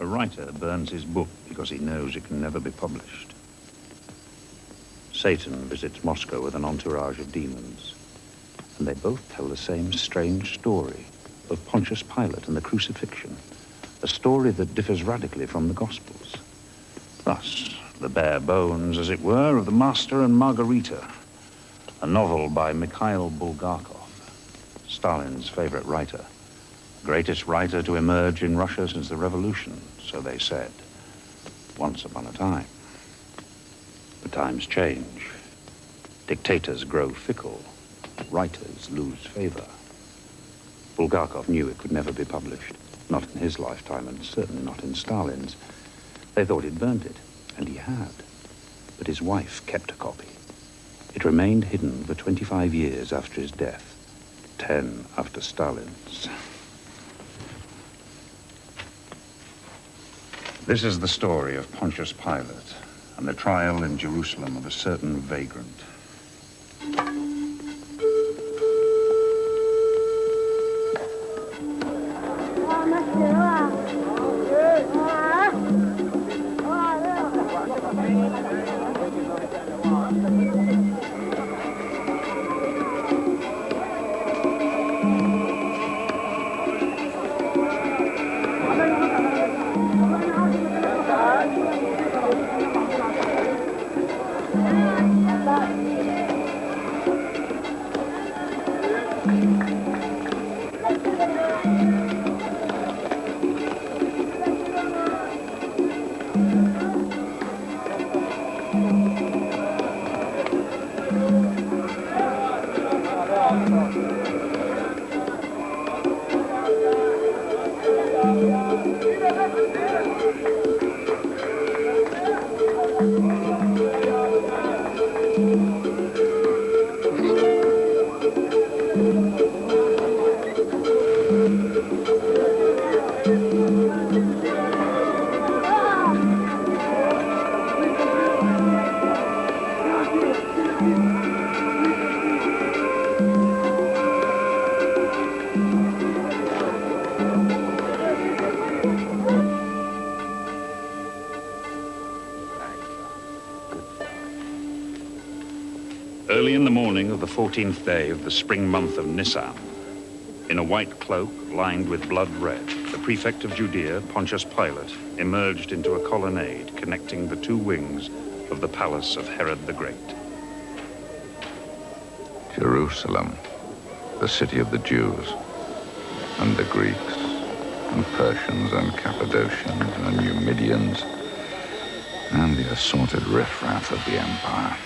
A writer burns his book because he knows it can never be published. Satan visits Moscow with an entourage of demons, and they both tell the same strange story of Pontius Pilate and the crucifixion, a story that differs radically from the Gospels. Thus, the bare bones, as it were, of the Master and Margarita, a novel by Mikhail Bulgakov, Stalin's favorite writer, the greatest writer to emerge in Russia since the revolution, so they said, once upon a time. But times change. Dictators grow fickle. Writers lose favor. Bulgakov knew it could never be published, not in his lifetime and certainly not in Stalin's. They thought he'd burnt it, and he had. But his wife kept a copy. It remained hidden for 25 years after his death, 10 after Stalin's. This is the story of Pontius Pilate and the trial in Jerusalem of a certain vagrant. Early in the morning of the 14th day of the spring month of Nisan, in a white cloak lined with blood red, the prefect of Judea, Pontius Pilate, emerged into a colonnade connecting the two wings of the palace of Herod the Great. Jerusalem, the city of the Jews, and the Greeks, and Persians, and Cappadocians, and Numidians, and the assorted riffraff of the empire.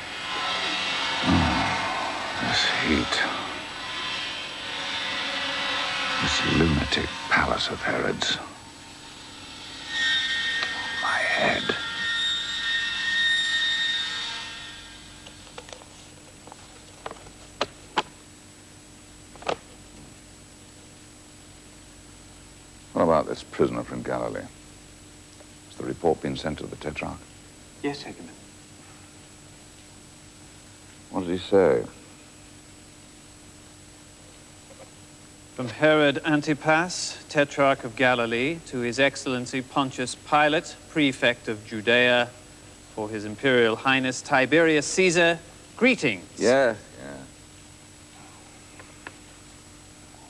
This heat. This lunatic palace of Herod's. My head. What about this prisoner from Galilee? Has the report been sent to the Tetrarch? Yes, Hegumen. What did he say? From Herod Antipas, Tetrarch of Galilee, to His Excellency Pontius Pilate, Prefect of Judea, for His Imperial Highness Tiberius Caesar, greetings. Yeah.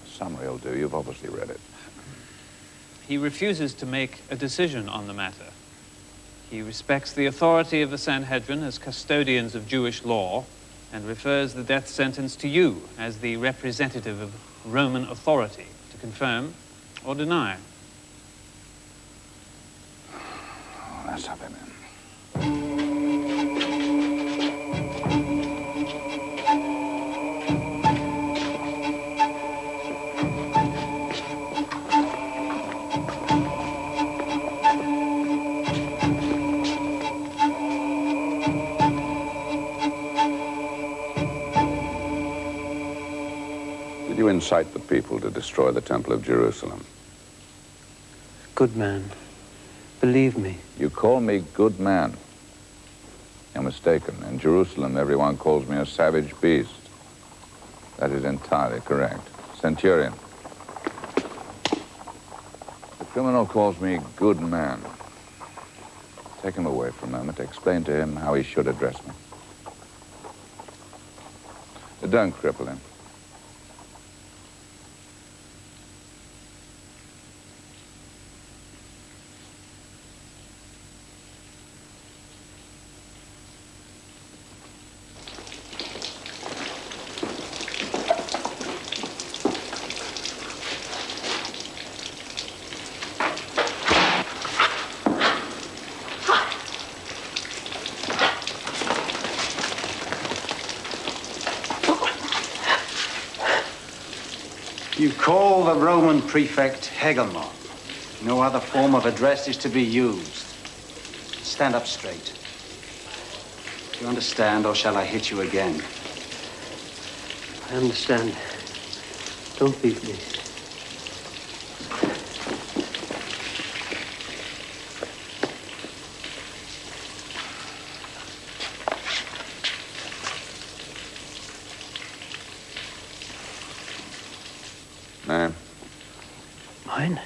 Summary will do. You've obviously read it. He refuses to make a decision on the matter. He respects the authority of the Sanhedrin as custodians of Jewish law and refers the death sentence to you as the representative of Roman authority to confirm or deny. Oh, let's have him in. Did you incite the people to destroy the Temple of Jerusalem? Good man. Believe me. You call me good man. You're mistaken. In Jerusalem, everyone calls me a savage beast. That is entirely correct. Centurion. The Criminal calls me good man. Take him away for a moment. Explain to him how he should address me. Don't cripple him. You call the Roman prefect Hegemon. No other form of address is to be used. Stand up straight. Do you understand, or shall I hit you again? I understand. Don't beat me. Name? Mine?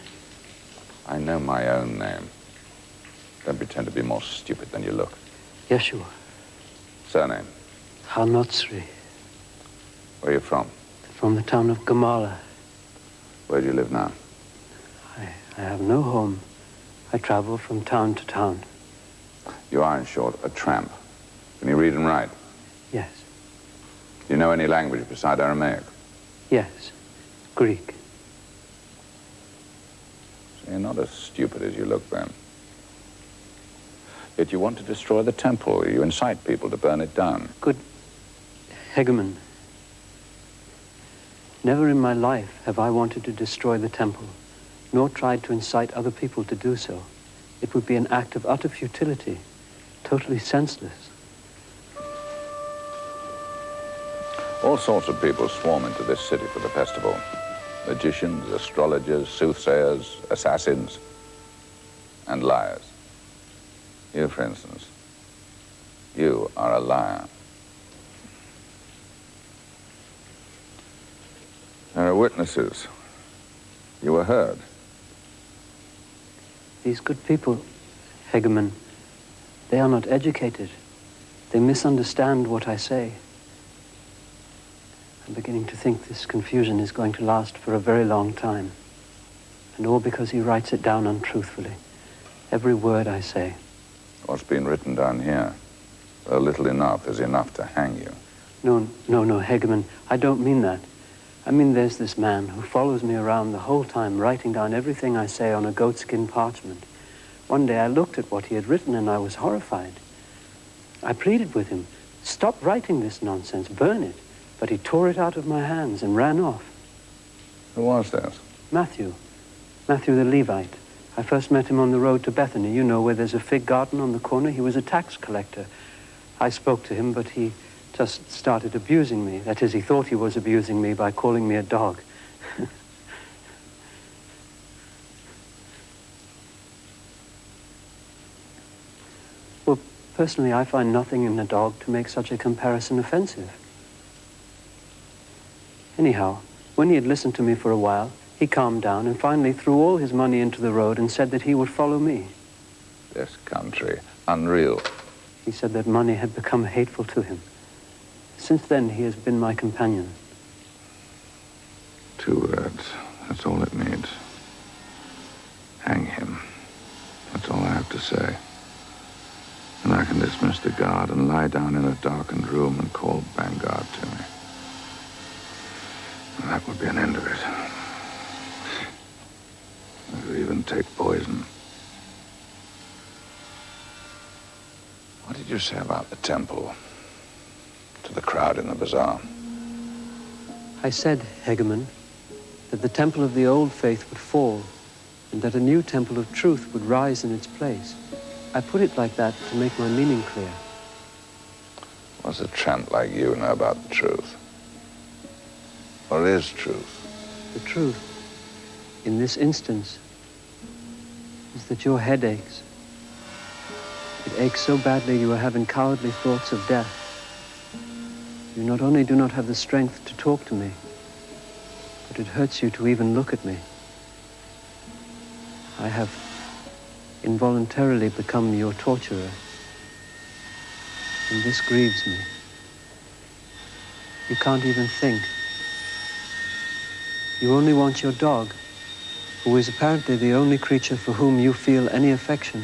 I know my own name. Don't pretend to be more stupid than you look. Yeshua. Surname? Hanotsri. Where are you from? From the town of Gamala. Where do you live now? I have no home. I travel from town to town. You are, in short, a tramp. Can you read and write? Yes. Do you know any language beside Aramaic? Yes. Greek. So you're not as stupid as you look, then. Yet you want to destroy the temple. You incite people to burn it down. Good Hegemon. Never in my life have I wanted to destroy the temple, nor tried to incite other people to do so. It would be an act of utter futility, totally senseless. All sorts of people swarm into this city for the festival. Magicians, astrologers, soothsayers, assassins, and liars. You, for instance, you are a liar. There are witnesses. You were heard. These good people, Hegemon, they are not educated. They misunderstand what I say. I'm beginning to think this confusion is going to last for a very long time. And all because he writes it down untruthfully. Every word I say. What's been written down here, though little enough, is enough to hang you. No, Hegemon, I don't mean that. I mean there's this man who follows me around the whole time, writing down everything I say on a goatskin parchment. One day I looked at what he had written and I was horrified. I pleaded with him, stop writing this nonsense, burn it. But he tore it out of my hands and ran off. Who was this? Matthew the Levite. I first met him on the road to Bethany. You know, where there's a fig garden on the corner. He was a tax collector. I spoke to him, but he just started abusing me. That is, he thought he was abusing me by calling me a dog. Well, personally, I find nothing in a dog to make such a comparison offensive. Anyhow, when he had listened to me for a while, he calmed down and finally threw all his money into the road and said that he would follow me. This country. Unreal. He said that money had become hateful to him. Since then, he has been my companion. 2 words. That's all it needs. Hang him. That's all I have to say. And I can dismiss the guard and lie down in a darkened room and call Vanguard to me. And that would be an end of it. I could even take poison. What did you say about the temple to the crowd in the bazaar? I said, Hegemon, that the temple of the old faith would fall and that a new temple of truth would rise in its place. I put it like that to make my meaning clear. What's a tramp like you know about the truth? What is truth? The truth, in this instance, is that your head aches. It aches so badly you are having cowardly thoughts of death. You not only do not have the strength to talk to me, but it hurts you to even look at me. I have involuntarily become your torturer. And this grieves me. You can't even think. You only want your dog, who is apparently the only creature for whom you feel any affection.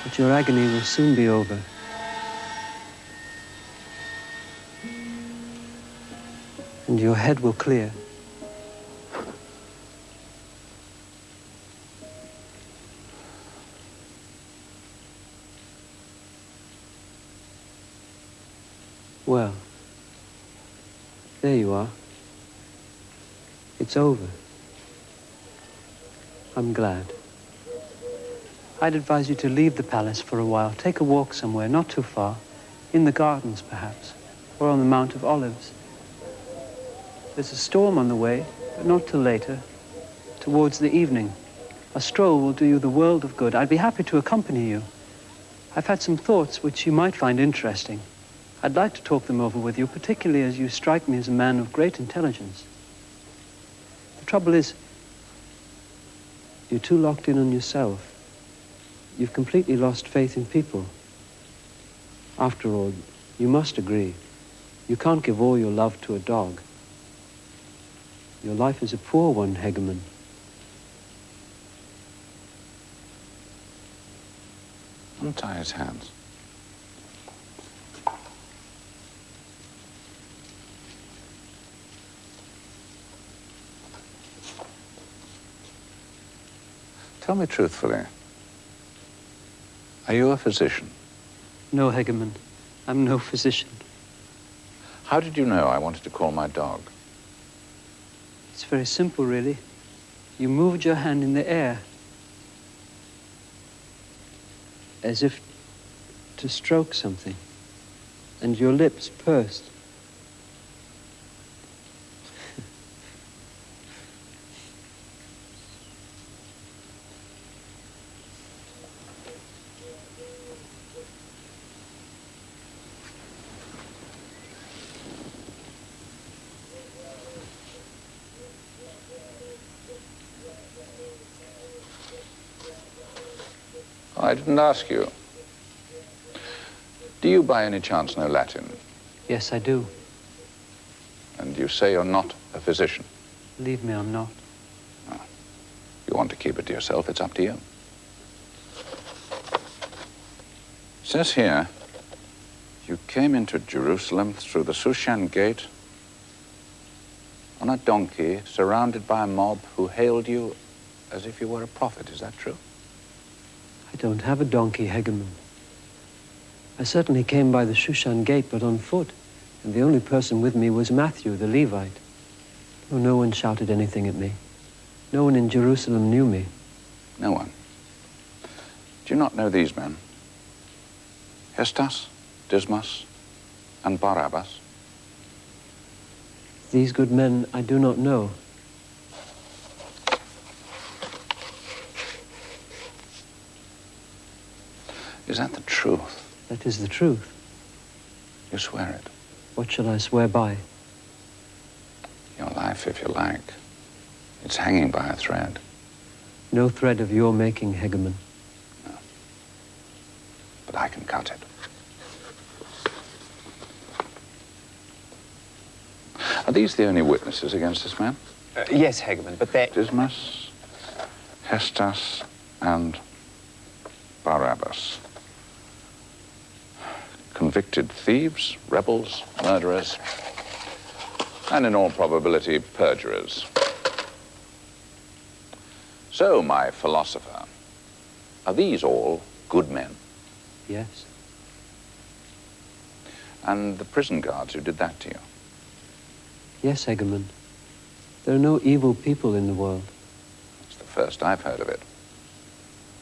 But your agony will soon be over. And your head will clear. Well, there you are. It's over. I'm glad. I'd advise you to leave the palace for a while. Take a walk somewhere, not too far. In the gardens, perhaps, or on the Mount of Olives. There's a storm on the way, but not till later, towards the evening. A stroll will do you the world of good. I'd be happy to accompany you. I've had some thoughts which you might find interesting. I'd like to talk them over with you, particularly as you strike me as a man of great intelligence. The trouble is, you're too locked in on yourself. You've completely lost faith in people. After all, you must agree, you can't give all your love to a dog. Your life is a poor one, Hegeman. Untie his hands. Tell me truthfully, are you a physician? No, Hegeman. I'm no physician. How did you know I wanted to call my dog? It's very simple, really. You moved your hand in the air, as if to stroke something, and your lips pursed. I didn't ask you. Do you by any chance know Latin? Yes, I do. And you say you're not a physician? Believe me, I'm not. Oh. You want to keep it to yourself, it's up to you. It says here, you came into Jerusalem through the Shushan gate on a donkey, surrounded by a mob who hailed you as if you were a prophet. Is that true? I don't have a donkey, Hegeman. I certainly came by the Shushan gate, but on foot. And the only person with me was Matthew, the Levite. Oh, no one shouted anything at me. No one in Jerusalem knew me. No one. Do you not know these men? Hestas, Dismas, and Barabbas? These good men I do not know. Is that the truth? That is the truth. You swear it? What shall I swear by? Your life, if you like. It's hanging by a thread. No thread of your making, Hegeman. No. But I can cut it. Are these the only witnesses against this man? Yes, Hegeman, but they... Dismas, Hestas, and Barabbas. Convicted thieves, rebels, murderers, and in all probability, perjurers. So, my philosopher, are these all good men? Yes. And the prison guards who did that to you? Yes, Hegeman. There are no evil people in the world. It's the first I've heard of it.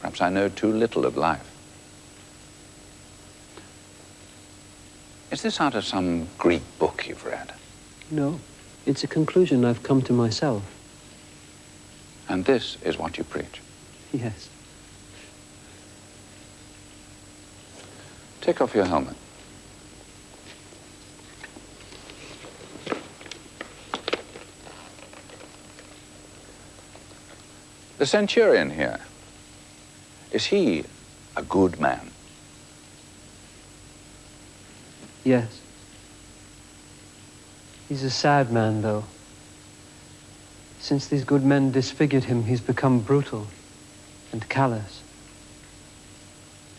Perhaps I know too little of life. Is this out of some Greek book you've read? No. It's a conclusion I've come to myself. And this is what you preach? Yes. Take off your helmet. The centurion here, is he a good man? Yes. He's a sad man, though. Since these good men disfigured him, he's become brutal and callous.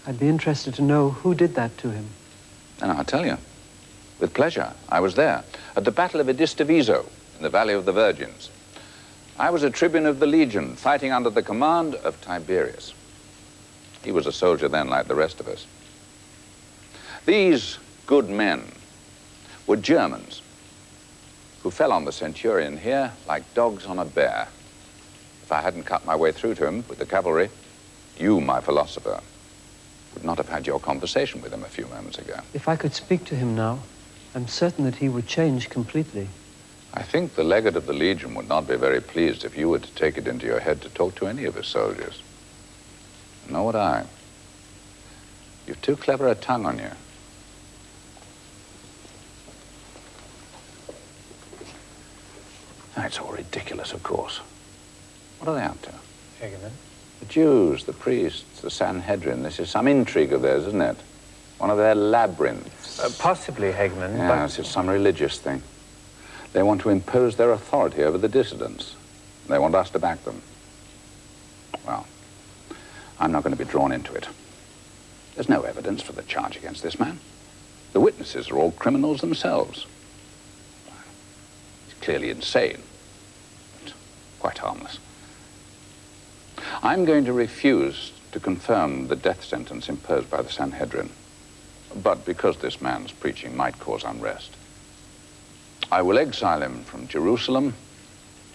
I'd be interested to know who did that to him. And I'll tell you, with pleasure. I was there at the Battle of Edistaviso in the Valley of the Virgins. I was a tribune of the Legion, fighting under the command of Tiberius. He was a soldier then, like the rest of us. These good men were Germans who fell on the centurion here like dogs on a bear. If I hadn't cut my way through to him with the cavalry, you, my philosopher, would not have had your conversation with him a few moments ago. If I could speak to him now, I'm certain that he would change completely. I think the legate of the Legion would not be very pleased if you were to take it into your head to talk to any of his soldiers. Nor would I. You've too clever a tongue on you. It's all ridiculous, of course. What are they up to? Hegeman. The Jews, the priests, the Sanhedrin. This is some intrigue of theirs, isn't it? One of their labyrinths. Possibly, Hegeman, Yes, it's some religious thing. They want to impose their authority over the dissidents. They want us to back them. Well, I'm not going to be drawn into it. There's no evidence for the charge against this man. The witnesses are all criminals themselves. He's clearly insane, but quite harmless. I'm going to refuse to confirm the death sentence imposed by the Sanhedrin, but because this man's preaching might cause unrest, I will exile him from Jerusalem,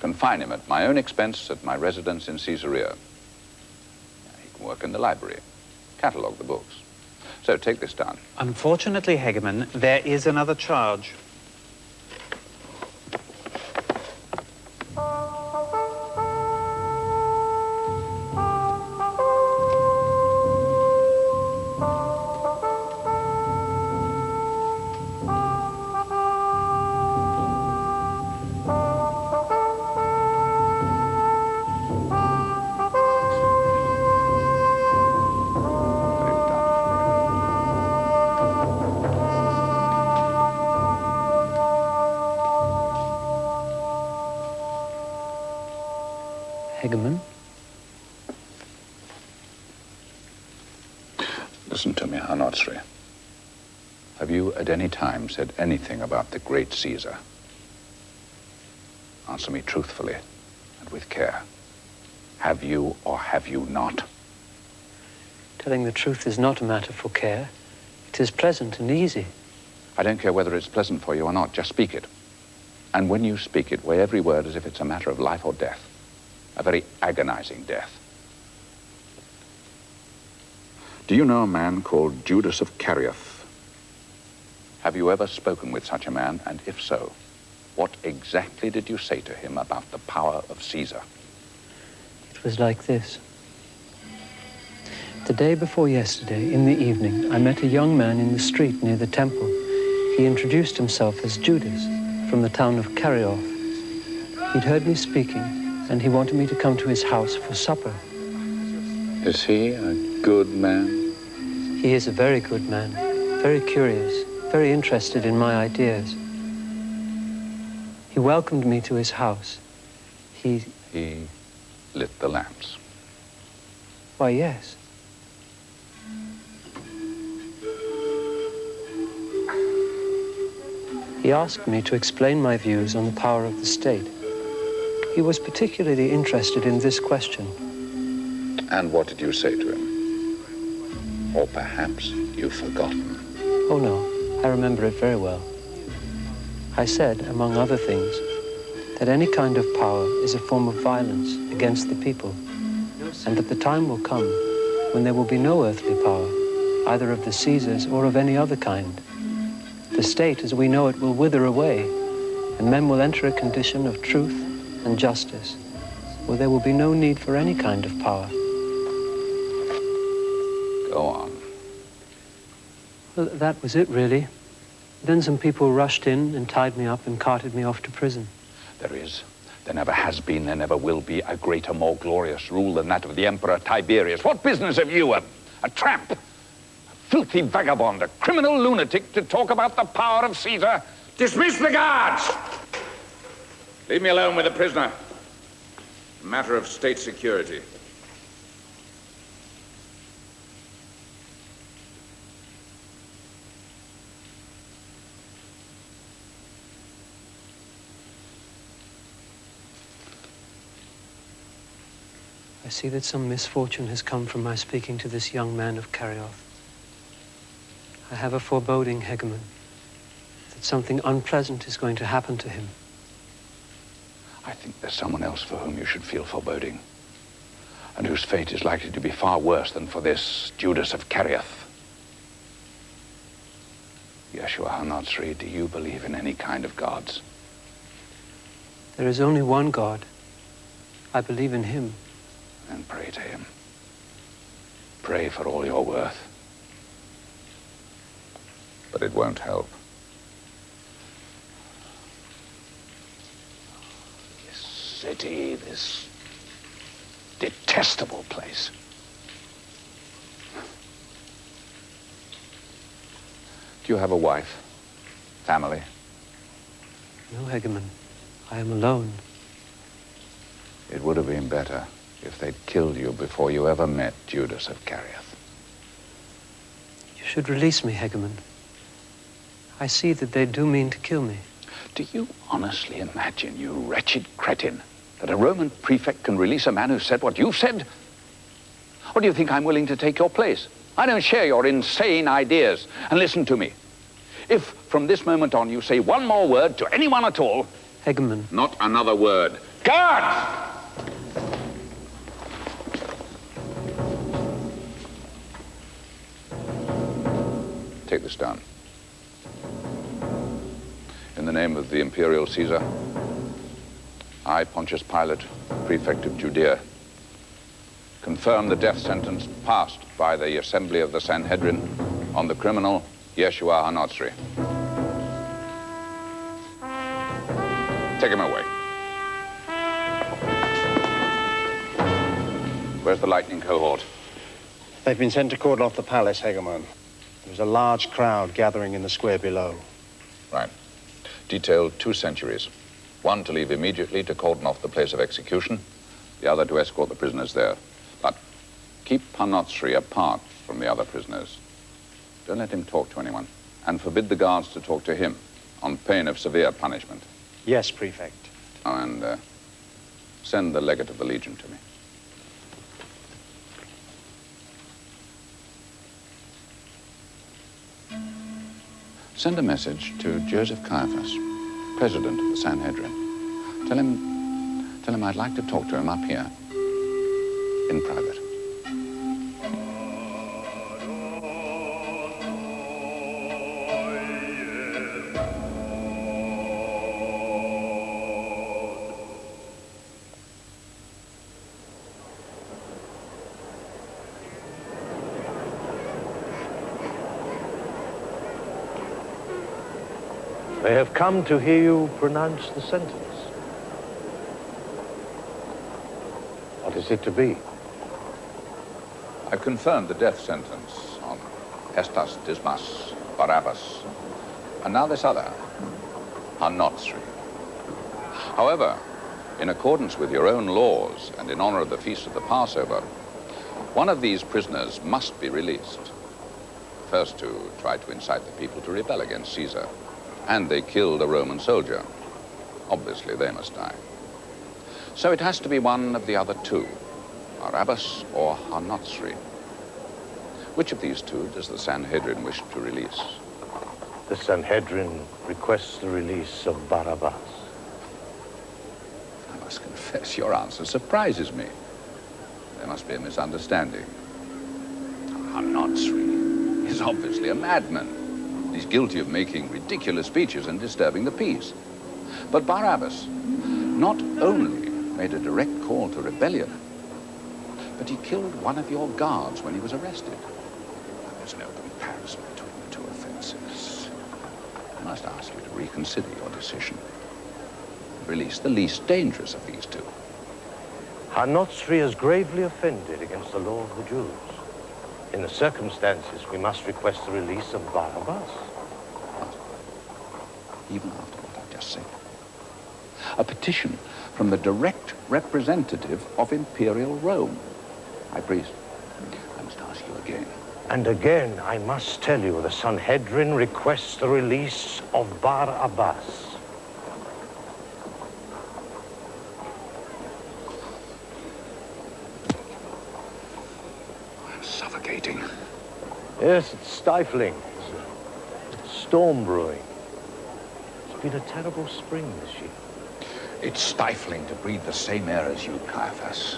confine him at my own expense at my residence in Caesarea. He can work in the library, catalogue the books. So take this down. Unfortunately, Hegeman, there is another charge. Hegeman? Listen to me, Hanotsri. Have you at any time said anything about the great Caesar? Answer me truthfully and with care. Have you or have you not? Telling the truth is not a matter for care. It is pleasant and easy. I don't care whether it's pleasant for you or not, just speak it. And when you speak it, weigh every word as if it's a matter of life or death. A very agonizing death. Do you know a man called Judas of Kerioth? Have you ever spoken with such a man? And if so, what exactly did you say to him about the power of Caesar? It was like this. The day before yesterday, in the evening, I met a young man in the street near the temple. He introduced himself as Judas, from the town of Kerioth. He'd heard me speaking, and he wanted me to come to his house for supper. Is he a good man? He is a very good man, very curious, very interested in my ideas. He welcomed me to his house. He lit the lamps. Why, yes. He asked me to explain my views on the power of the state. He was particularly interested in this question. And what did you say to him? Or perhaps you've forgotten. Oh, no, I remember it very well. I said, among other things, that any kind of power is a form of violence against the people, and that the time will come when there will be no earthly power, either of the Caesars or of any other kind. The state, as we know it, will wither away, and men will enter a condition of truth and justice, where there will be no need for any kind of power. Go on. Well, that was it, really. Then some people rushed in and tied me up and carted me off to prison. There There never has been, there never will be a greater, more glorious rule than that of the Emperor Tiberius. What business have you, a tramp, a filthy vagabond, a criminal lunatic, to talk about the power of Caesar? Dismiss the guards! Leave me alone with the prisoner. A matter of state security. I see that some misfortune has come from my speaking to this young man of Kerioth. I have a foreboding, Hegemon, that something unpleasant is going to happen to him. I think there's someone else for whom you should feel foreboding, and whose fate is likely to be far worse than for this Juudeassa of Kerioth. Yeshua HaNatsri, do you believe in any kind of gods? There is only one God. I believe in him. And pray to him. Pray for all you're worth. But it won't help. This city, this detestable place. Do you have a wife? Family? No, Hegemon. I am alone. It would have been better if they'd killed you before you ever met Juudeassa of Kerioth. You should release me, Hegemon. I see that they do mean to kill me. Do you honestly imagine, you wretched cretin, that a Roman prefect can release a man who said what you've said? Or do you think I'm willing to take your place? I don't share your insane ideas. And listen to me. If from this moment on you say one more word to anyone at all... Hegemon. Not another word. Guards! Take this down. In the name of the Imperial Caesar, I, Pontius Pilate, Prefect of Judea, confirm the death sentence passed by the Assembly of the Sanhedrin on the criminal Yeshua HaNatsri. Take him away. Where's the lightning cohort? They've been sent to cordon off the palace, Hegemon. There's a large crowd gathering in the square below. Right. Detail 2 centuries. One to leave immediately to cordon off the place of execution, the other to escort the prisoners there. But keep HaNatsri apart from the other prisoners. Don't let him talk to anyone, and forbid the guards to talk to him on pain of severe punishment. Yes, Prefect. Oh, and send the legate of the Legion to me. Send a message to Joseph Caiaphas, president of the Sanhedrin. Tell him I'd like to talk to him up here, in private. They have come to hear you pronounce the sentence. What is it to be? I've confirmed the death sentence on Pestas, Dismas, Barabbas, and now this other, HaNatsri. However, in accordance with your own laws and in honor of the feast of the Passover, one of these prisoners must be released. First, to try to incite the people to rebel against Caesar. And they killed a Roman soldier. Obviously, they must die. So it has to be one of the other two, Barabbas or HaNatsri. Which of these two does the Sanhedrin wish to release? The Sanhedrin requests the release of Barabbas. I must confess, your answer surprises me. There must be a misunderstanding. HaNatsri is obviously a madman. He's guilty of making ridiculous speeches and disturbing the peace. But Barabbas not only made a direct call to rebellion, but he killed one of your guards when he was arrested. There's no comparison between the two offenses. I must ask you to reconsider your decision. release the least dangerous of these two. Hanotsri has gravely offended against the law of the Jews. In the circumstances, we must request the release of Barabbas. Even after what I've just said. A petition from the direct representative of Imperial Rome. High Priest, I must ask you again. And again, I must tell you, the Sanhedrin requests the release of Barabbas. I'm suffocating. Yes, it's stifling. There's a storm brewing. It's been a terrible spring this year. It's stifling to breathe the same air as you, Caiaphas.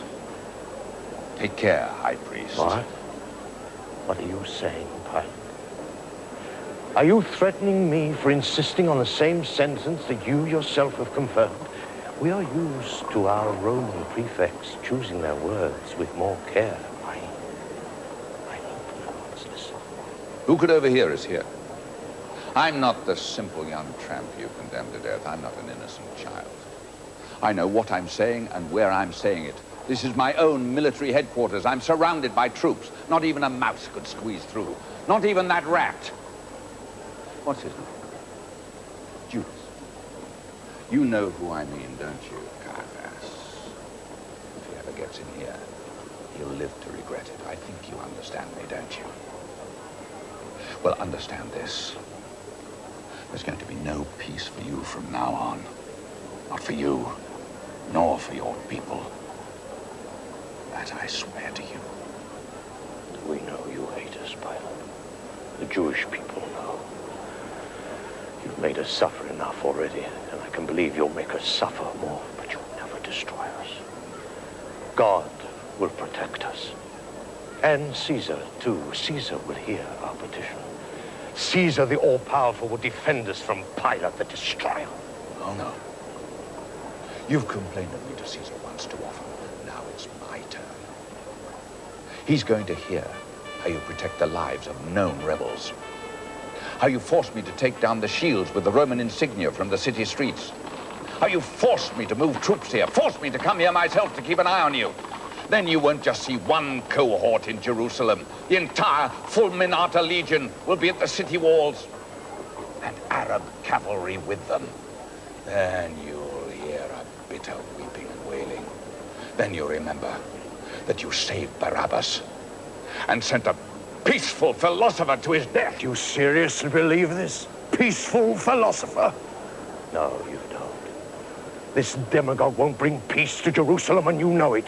Take care, High Priest. What? What are you saying, Pilate? Are you threatening me for insisting on the same sentence that you yourself have confirmed? We are used to our Roman prefects choosing their words with more care. I hope no one's listening. Who could overhear us here? I'm not the simple young tramp you condemned to death. I'm not an innocent child. I know what I'm saying and where I'm saying it. This is my own military headquarters. I'm surrounded by troops. Not even a mouse could squeeze through. Not even that rat. What's his name? Judas. You know who I mean, don't you, Caiaphas? If he ever gets in here, he'll live to regret it. I think you understand me, don't you? Well, understand this. There's going to be no peace for you from now on. Not for you, nor for your people. That I swear to you. We know you hate us, Pilate. The Jewish people know. You've made us suffer enough already, and I can believe you'll make us suffer more, but you'll never destroy us. God will protect us. And Caesar, too. Caesar will hear our petition. Caesar, the all-powerful, will defend us from Pilate, the destroyer. Oh, no. You've complained of me to Caesar once too often. Now it's my turn. He's going to hear how you protect the lives of known rebels. How you forced me to take down the shields with the Roman insignia from the city streets. How you forced me to move troops here, forced me to come here myself to keep an eye on you. Then you won't just see one cohort in Jerusalem. The entire Fulminata Legion will be at the city walls. And Arab cavalry with them. Then you'll hear a bitter weeping and wailing. Then you'll remember that you saved Barabbas and sent a peaceful philosopher to his death. Do you seriously believe this? Peaceful philosopher? No, you don't. This demagogue won't bring peace to Jerusalem, and you know it.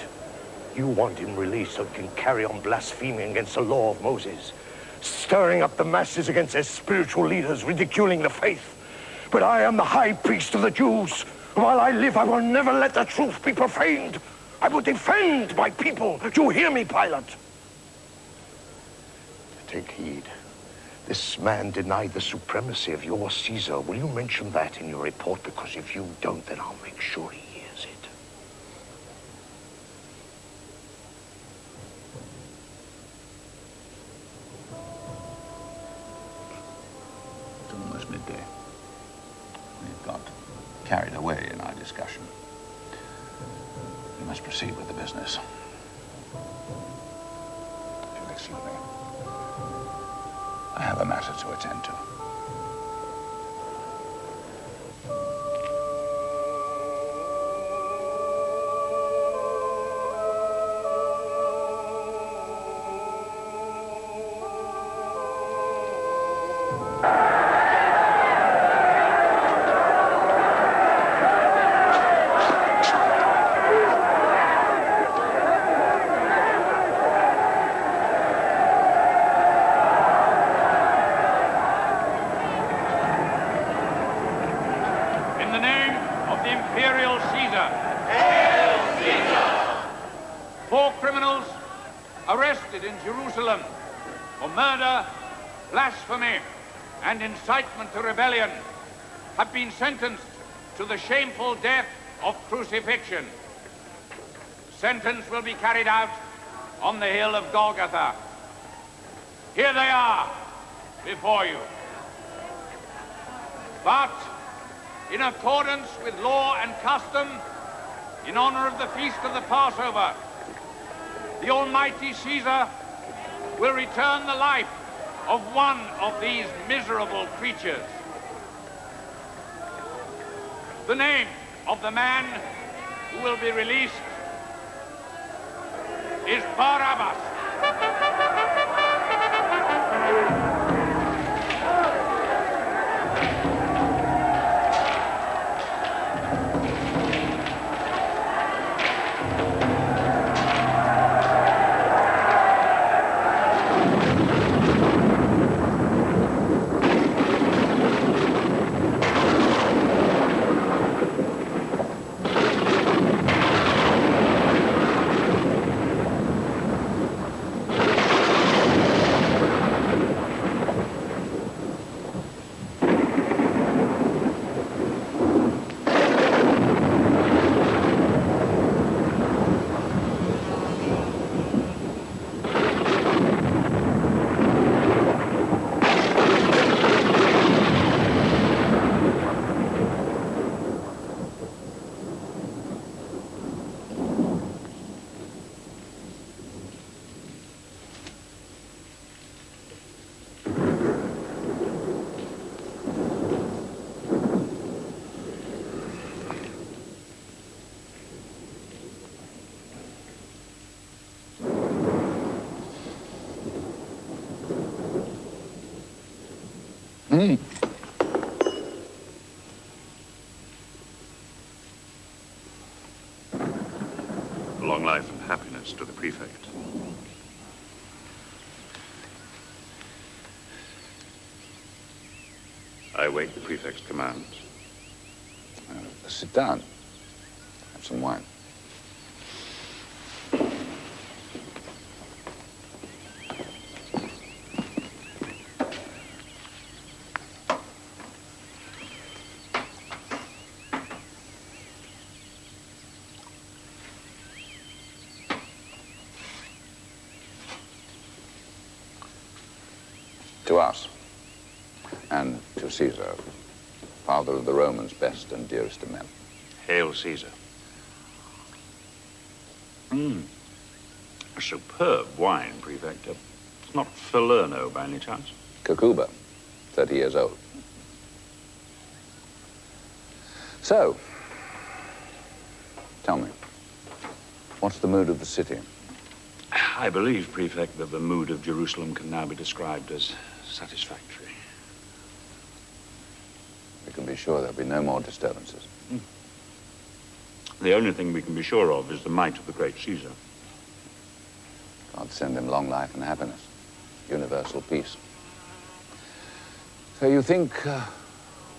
You want him released so he can carry on blaspheming against the law of Moses, stirring up the masses against their spiritual leaders, ridiculing the faith. But I am the high priest of the Jews. While I live, I will never let the truth be profaned. I will defend my people. Do you hear me, Pilate? Take heed. This man denied the supremacy of your Caesar. Will you mention that in your report? Because if you don't, then I'll make sure he hears it. It's almost midday. We've got carried away in our discussion. We must proceed with the business. If you'll excuse me, I have a matter to attend to. In Jerusalem for murder, blasphemy, and incitement to rebellion have been sentenced to the shameful death of crucifixion. Sentence will be carried out on the hill of Golgotha. Here they are before you. But in accordance with law and custom, in honor of the feast of the Passover, the Almighty Caesar will return the life of one of these miserable creatures. The name of the man who will be released is Barabbas. Long life and happiness to the prefect. I await the prefect's commands. Sit down. Have some wine. To us, and to Caesar, father of the Romans' best and dearest of men. Hail, Caesar. A superb wine, prefect. It's not Falerno by any chance? Cacuba, 30 years old. So, tell me, what's the mood of the city? I believe, prefect, that the mood of Jerusalem can now be described as satisfactory. We can be sure there'll be no more disturbances. The only thing we can be sure of is the might of the great Caesar. God send him long life and happiness, universal peace. So you think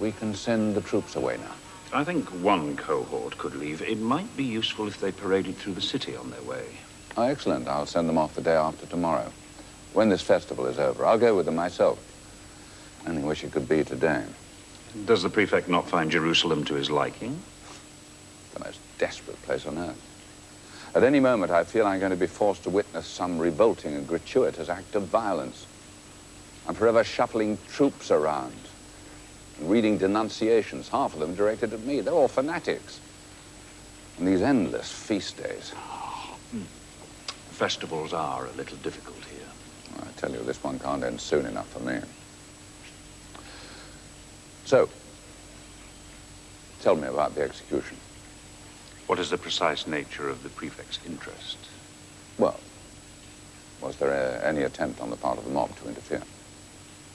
we can send the troops away now? I think one cohort could leave. It might be useful if they paraded through the city on their way. Oh, excellent. I'll send them off the day after tomorrow. When this festival is over, I'll go with them myself. I only wish it could be today. Does the prefect not find Jerusalem to his liking? The most desperate place on earth. At any moment, I feel I'm going to be forced to witness some revolting and gratuitous act of violence. I'm forever shuffling troops around and reading denunciations, half of them directed at me. They're all fanatics. And these endless feast days. Festivals are a little difficult here. I tell you, this one can't end soon enough for me. So, tell me about the execution. What is the precise nature of the prefect's interest? Well, was there any attempt on the part of the mob to interfere?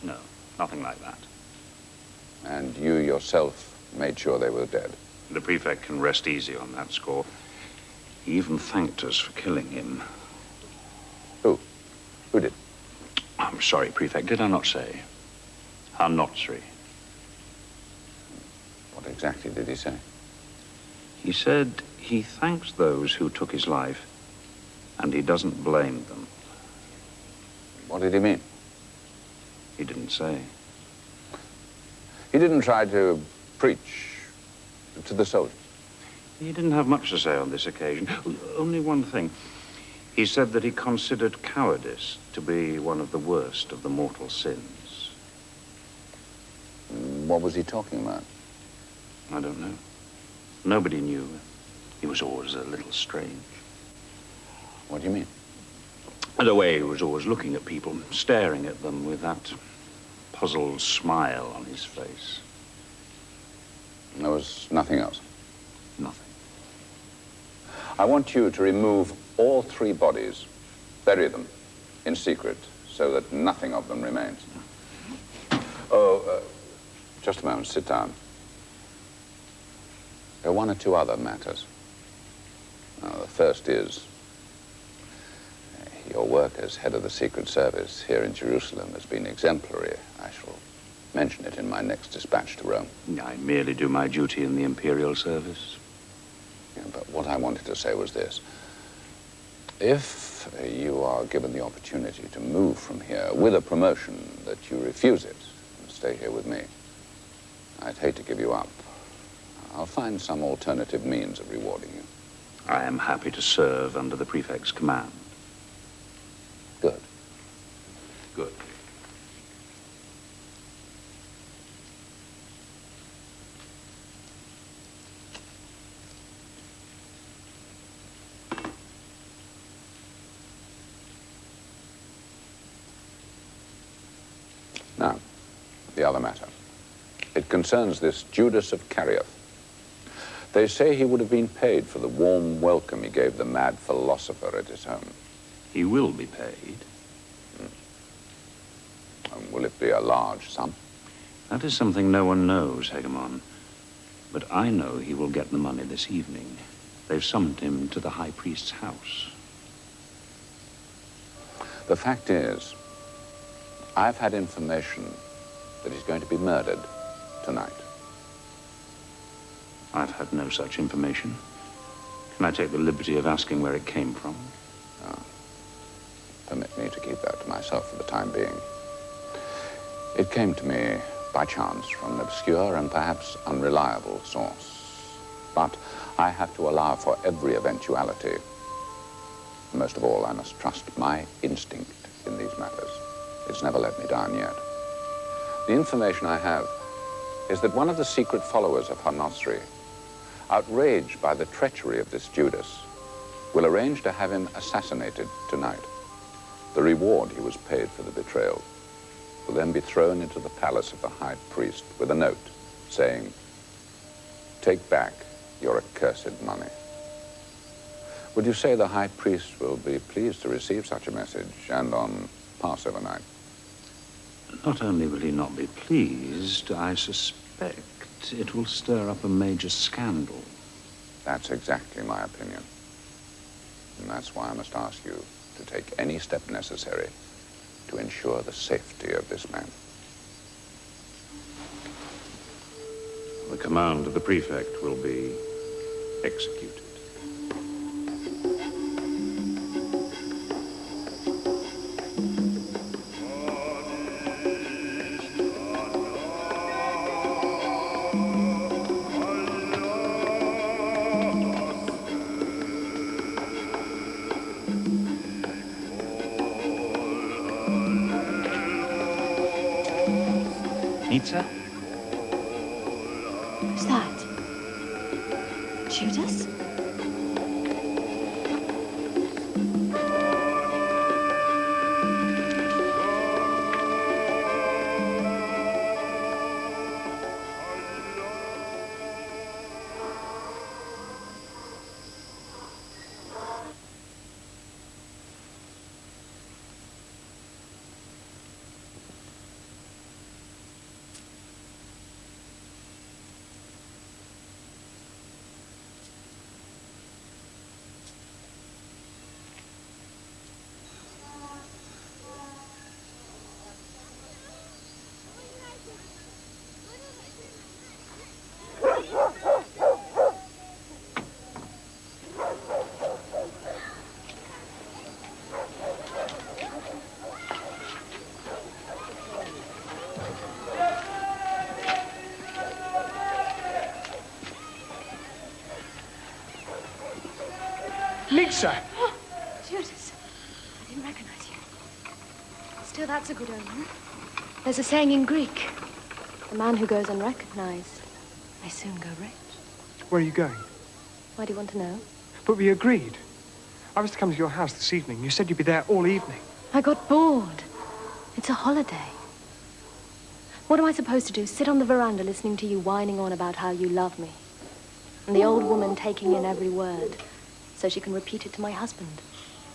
No, nothing like that. And you yourself made sure they were dead? The prefect can rest easy on that score. He even thanked us for killing him. Who? Who did? I'm sorry, prefect, did I not say? Our Notary. What exactly did he say? He said he thanks those who took his life, and he doesn't blame them. What did he mean? He didn't say. He didn't try to preach to the soldiers? He didn't have much to say on this occasion. Only one thing. He said that he considered cowardice to be one of the worst of the mortal sins. What was he talking about? I don't know. Nobody knew. He was always a little strange. What do you mean? The way he was always looking at people, staring at them with that puzzled smile on his face. There was nothing else. Nothing. I want you to remove all 3 bodies, bury them in secret, so that nothing of them remains. Oh, just a moment, sit down. There are 1 or 2 other matters. The first is your work as head of the Secret Service here in Jerusalem has been exemplary. I shall mention it in my next dispatch to Rome. I merely do my duty in the imperial service. Yeah, but what I wanted to say was this. If you are given the opportunity to move from here with a promotion, that you refuse it and stay here with me, I'd hate to give you up. I'll find some alternative means of rewarding you. I am happy to serve under the prefect's command. Good. Good. Now, the other matter. It concerns this Juudas of Kerioth. They say he would have been paid for the warm welcome he gave the mad philosopher at his home. He will be paid. And will it be a large sum? That is something no one knows, Hegemon. But I know he will get the money this evening. They've summoned him to the High Priest's house. The fact is, I've had information that he's going to be murdered tonight. I've had no such information. Can I take the liberty of asking where it came from? Permit me to keep that to myself for the time being. It came to me by chance from an obscure and perhaps unreliable source. But I have to allow for every eventuality. Most of all, I must trust my instinct in these matters. It's never let me down yet. The information I have is that one of the secret followers of Hanosri, outraged by the treachery of this Juudas, will arrange to have him assassinated tonight. The reward he was paid for the betrayal will then be thrown into the palace of the High Priest with a note saying, "Take back your accursed money." Would you say the High Priest will be pleased to receive such a message, and on Passover night? Not only will he not be pleased, I suspect it will stir up a major scandal. That's exactly my opinion. And that's why I must ask you to take any step necessary to ensure the safety of this man. The command of the prefect will be executed. Nitsa? Who's that? Juudas? Nitsa! Oh, Juudas, I didn't recognize you. Still, that's a good omen. There's a saying in Greek, the man who goes unrecognized I soon go rich. Where are you going? Why do you want to know? But we agreed. I was to come to your house this evening. You said you'd be there all evening. I got bored. It's a holiday. What am I supposed to do? Sit on the veranda listening to you whining on about how you love me? And the old woman taking in every word so she can repeat it to my husband.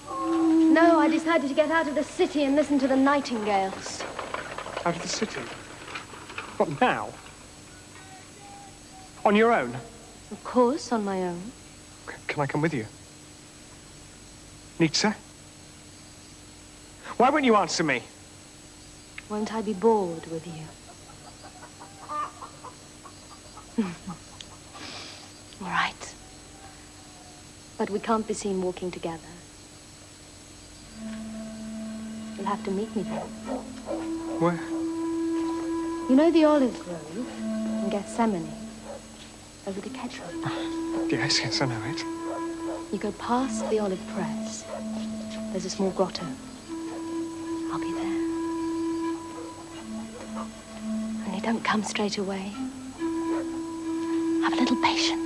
No, I decided to get out of the city and listen to the nightingales. Out of the city? What, now? On your own? Of course, on my own. Can I come with you? Nietzsche? Why won't you answer me? Won't I be bored with you? All right. But we can't be seen walking together. You'll have to meet me there. Where? You know the olive grove in Gethsemane? Over the Kedron. Yes, I know it. You go past the olive press. There's a small grotto. I'll be there. Only don't come straight away. Have a little patience.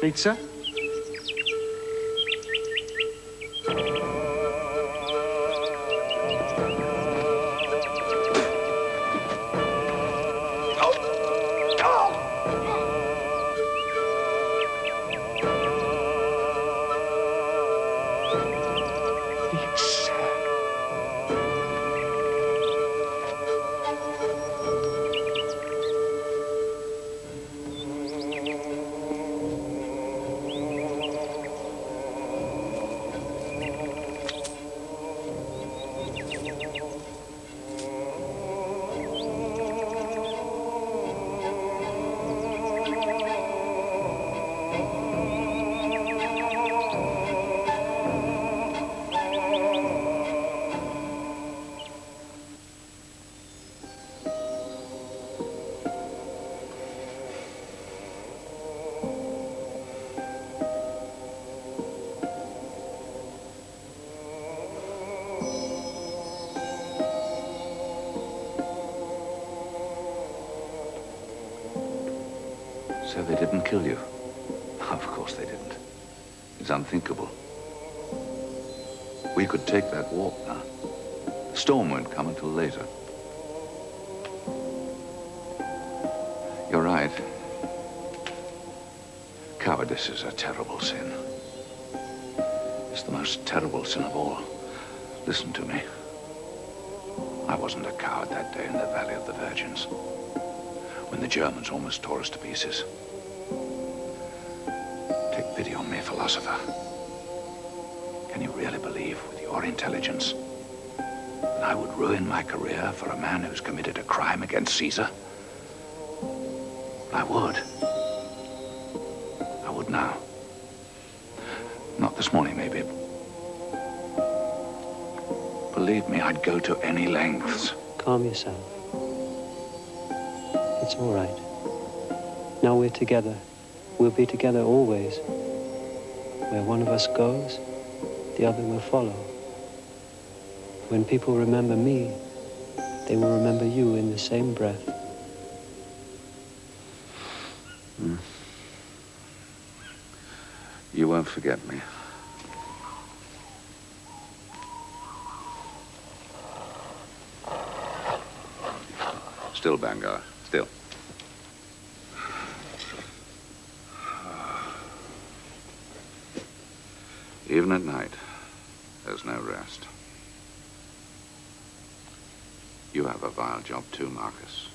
Nietzsche? So they didn't kill you? Of course they didn't. It's unthinkable. We could take that walk now. The storm won't come until later. You're right. Cowardice is a terrible sin. It's the most terrible sin of all. Listen to me. I wasn't a coward that day in the Valley of the Virgins, when the Germans almost tore us to pieces. Take pity on me, philosopher. Can you really believe, with your intelligence, that I would ruin my career for a man who's committed a crime against Caesar? I would. I would now. Not this morning, maybe. Believe me, I'd go to any lengths. Calm yourself. It's all right. Now we're together. We'll be together always. Where one of us goes, the other will follow. When people remember me, they will remember you in the same breath. You won't forget me. Still, Bangar, still. Even at night, there's no rest. You have a vile job too, Marcus.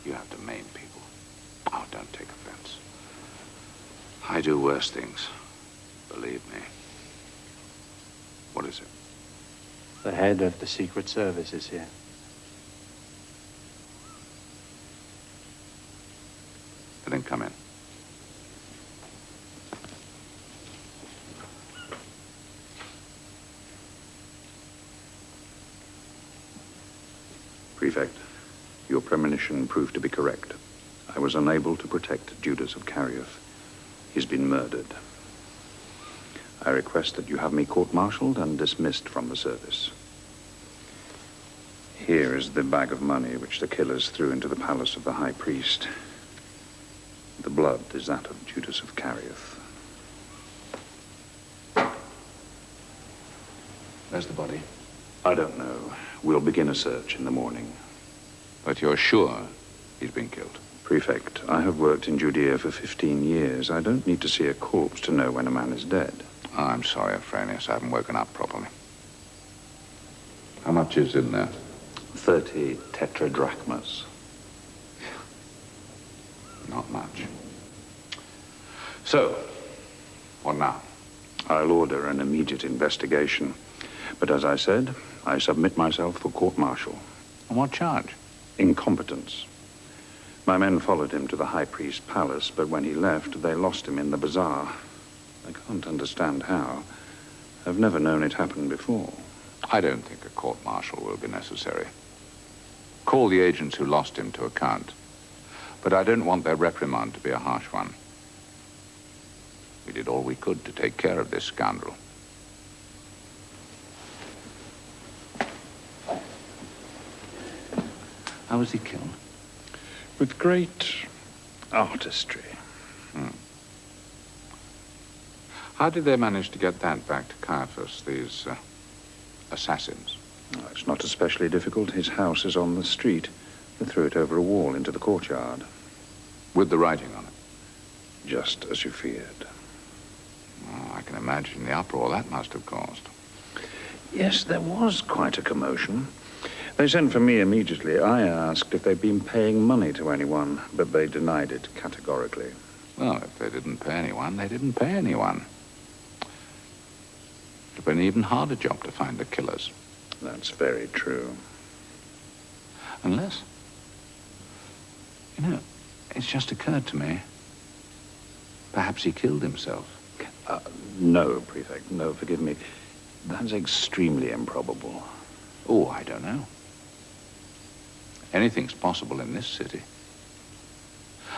You have to maim people. Oh, don't take offense. I do worse things, believe me. What is it? The head of the Secret Service is here. Let him come in. Prefect, your premonition proved to be correct. I was unable to protect Judas of Carioth. He's been murdered. I request that you have me court-martialed and dismissed from the service. Here is the bag of money which the killers threw into the palace of the High Priest. The blood is that of Judas of Carioth. Where's the body? I don't know. We'll begin a search in the morning. But you're sure he's been killed? Prefect, I have worked in Judea for 15 years. I don't need to see a corpse to know when a man is dead. Oh, I'm sorry, Afranius. I haven't woken up properly. How much is in there? 30 tetradrachmas. Not much. So, what now? I'll order an immediate investigation. But as I said, I submit myself for court-martial. On what charge? Incompetence. My men followed him to the High Priest's palace, but when he left, they lost him in the bazaar. I can't understand how. I've never known it happen before. I don't think a court-martial will be necessary. Call the agents who lost him to account. But I don't want their reprimand to be a harsh one. We did all we could to take care of this scoundrel. How was he killed? With great artistry. How did they manage to get that back to Caiaphas, these assassins? Oh, it's not especially difficult. His house is on the street. They threw it over a wall into the courtyard. With the writing on it? Just as you feared. Oh, I can imagine the uproar that must have caused. Yes, there was quite a commotion. They sent for me immediately. I asked if they'd been paying money to anyone, but they denied it categorically. Well, if they didn't pay anyone, they didn't pay anyone. It would have been an even harder job to find the killers. That's very true. Unless, you know, it's just occurred to me, perhaps he killed himself. No, Prefect, no, forgive me. That's extremely improbable. Oh, I don't know. Anything's possible in this city.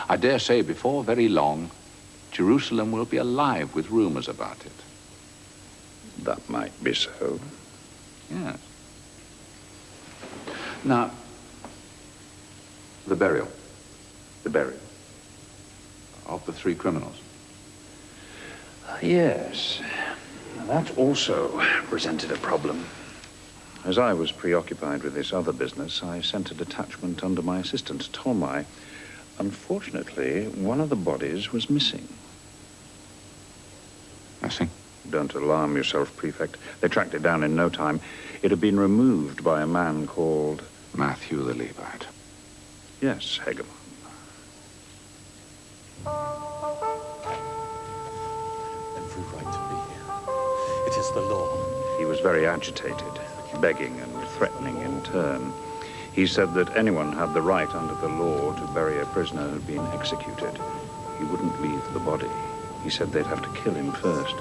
I dare say before very long, Jerusalem will be alive with rumors about it. That might be so. Yes. Now, the burial. The burial? Of the 3 criminals. Yes. That also presented a problem. As I was preoccupied with this other business, I sent a detachment under my assistant, Tolmai. Unfortunately, one of the bodies was missing. Missing? Don't alarm yourself, Prefect. They tracked it down in no time. It had been removed by a man called... Matthew the Levite. Yes, Hegemon. Every right to be here. It is the law. He was very agitated, begging and threatening in turn. He said that anyone had the right under the law to bury a prisoner who had been executed. He wouldn't leave the body. He said they'd have to kill him first.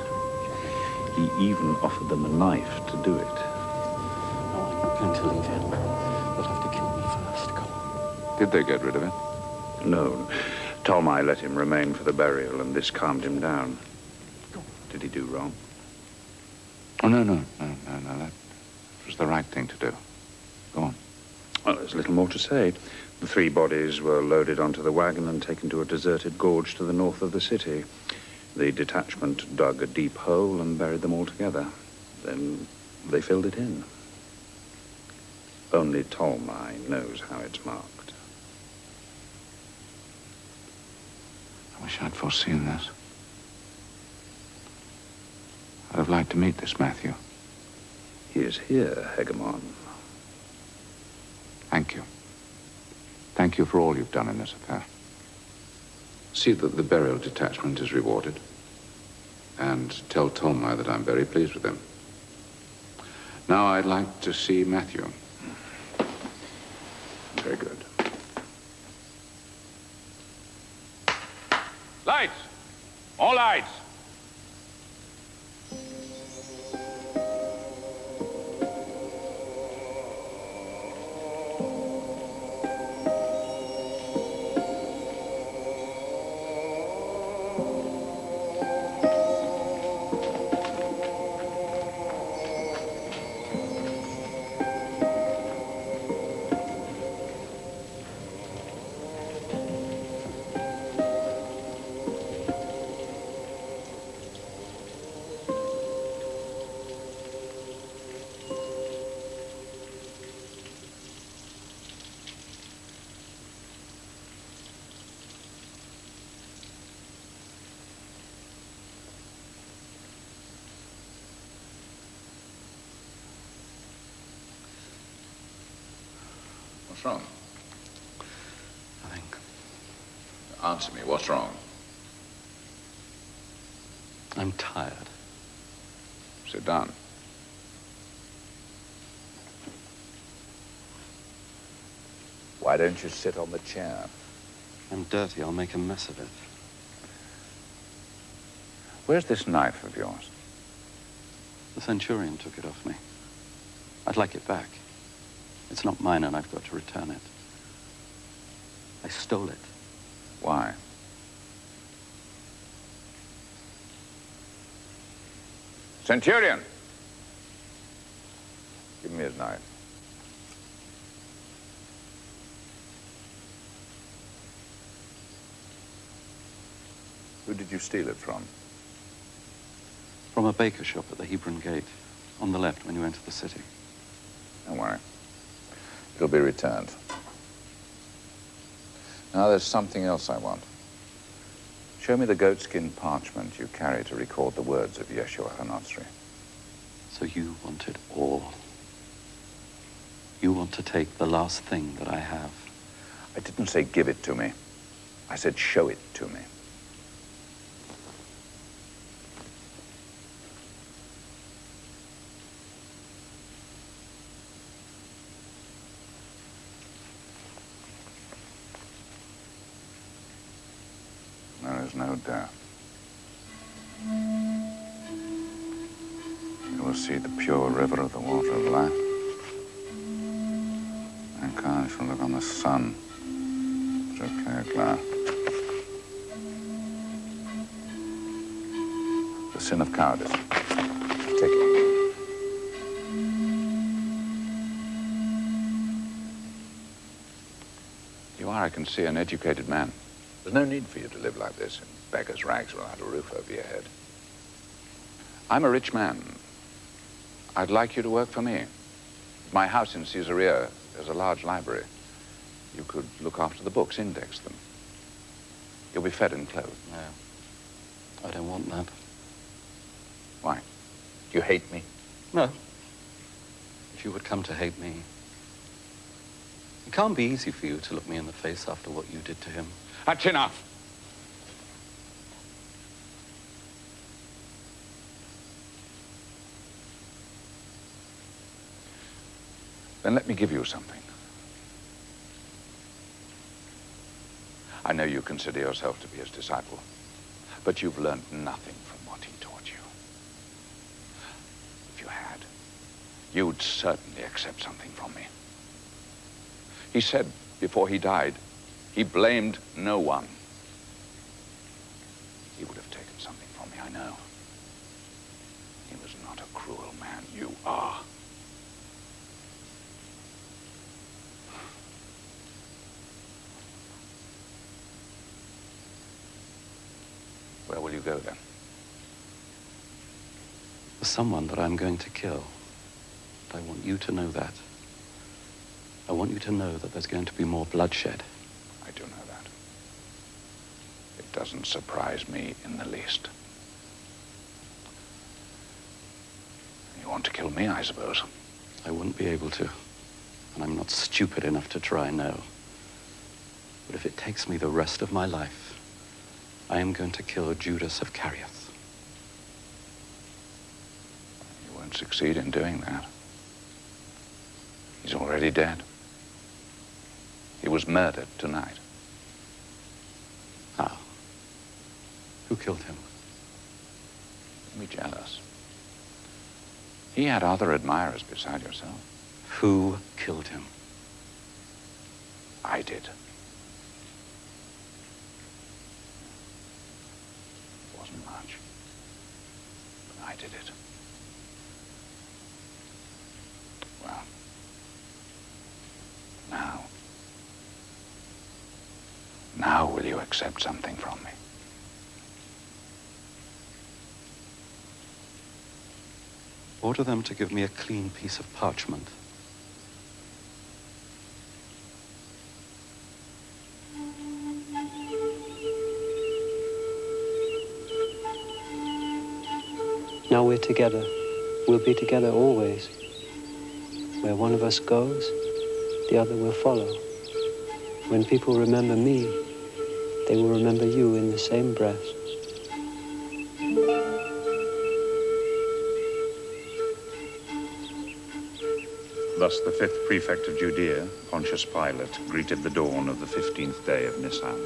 He even offered them a knife to do it. Oh, I'm going to leave him. They'll have to kill me first. Go on. Did they get rid of him? No. Tolmai let him remain for the burial, and this calmed him down. Did he do wrong? Oh, no. That was the right thing to do. Go on. Well, there's little more to say. The 3 bodies were loaded onto the wagon and taken to a deserted gorge to the north of the city. The detachment dug a deep hole and buried them all together. Then they filled it in. Only Tolmai knows how it's marked. I wish I'd foreseen this. I'd have liked to meet this Matthew. He is here, Hegemon. Thank you. Thank you for all you've done in this affair. See that the burial detachment is rewarded. And tell Tolmai that I'm very pleased with him. Now I'd like to see Matthew. Very good. Lights! All lights! What's wrong? Nothing. Answer me, what's wrong? I'm tired. Sit down. Why don't you sit on the chair? I'm dirty. I'll make a mess of it. Where's this knife of yours? The Centurion took it off me. I'd like it back. It's not mine, and I've got to return it. I stole it. Why? Centurion! Give me his knife. Who did you steal it from? From a baker shop at the Hebron Gate, on the left when you enter the city. Don't worry. It'll be returned. Now there's something else I want. Show me the goatskin parchment you carry to record the words of Yeshua HaNatzri. So you want it all. You want to take the last thing that I have. I didn't say give it to me. I said show it to me. There is no doubt. You will see the pure river of the water of life. Mankind shall look on the sun through clear glass. The sin of cowardice. Take it. You are, I can see, an educated man. There's no need for you to live like this in beggar's rags without a roof over your head. I'm a rich man. I'd like you to work for me. My house in Caesarea is a large library. You could look after the books, index them. You'll be fed and clothed. No. I don't want that. Why? Do you hate me? No. If you would come to hate me. It can't be easy for you to look me in the face after what you did to him. That's enough. Then let me give you something. I know you consider yourself to be his disciple, but you've learned nothing from what he taught you. If you had, you'd certainly accept something from me. He said before he died, he blamed no one. He would have taken something from me, I know. He was not a cruel man. You are. Where will you go then? Someone that I'm going to kill. But I want you to know that. I want you to know that there's going to be more bloodshed. I do know that. It doesn't surprise me in the least. You want to kill me, I suppose? I wouldn't be able to. And I'm not stupid enough to try, no. But if it takes me the rest of my life, I am going to kill Juudeassa of Kerran. You won't succeed in doing that. He's already dead. He was murdered tonight. How? Who killed him? Don't be jealous. He had other admirers beside yourself. Who killed him? I did. It wasn't much, but I did it. Well, now will you accept something from me? Order them to give me a clean piece of parchment. Now we're together. We'll be together always. Where one of us goes, the other will follow. When people remember me, they will remember you in the same breath. Thus the 5th prefect of Judea, Pontius Pilate, greeted the dawn of the 15th day of Nisan.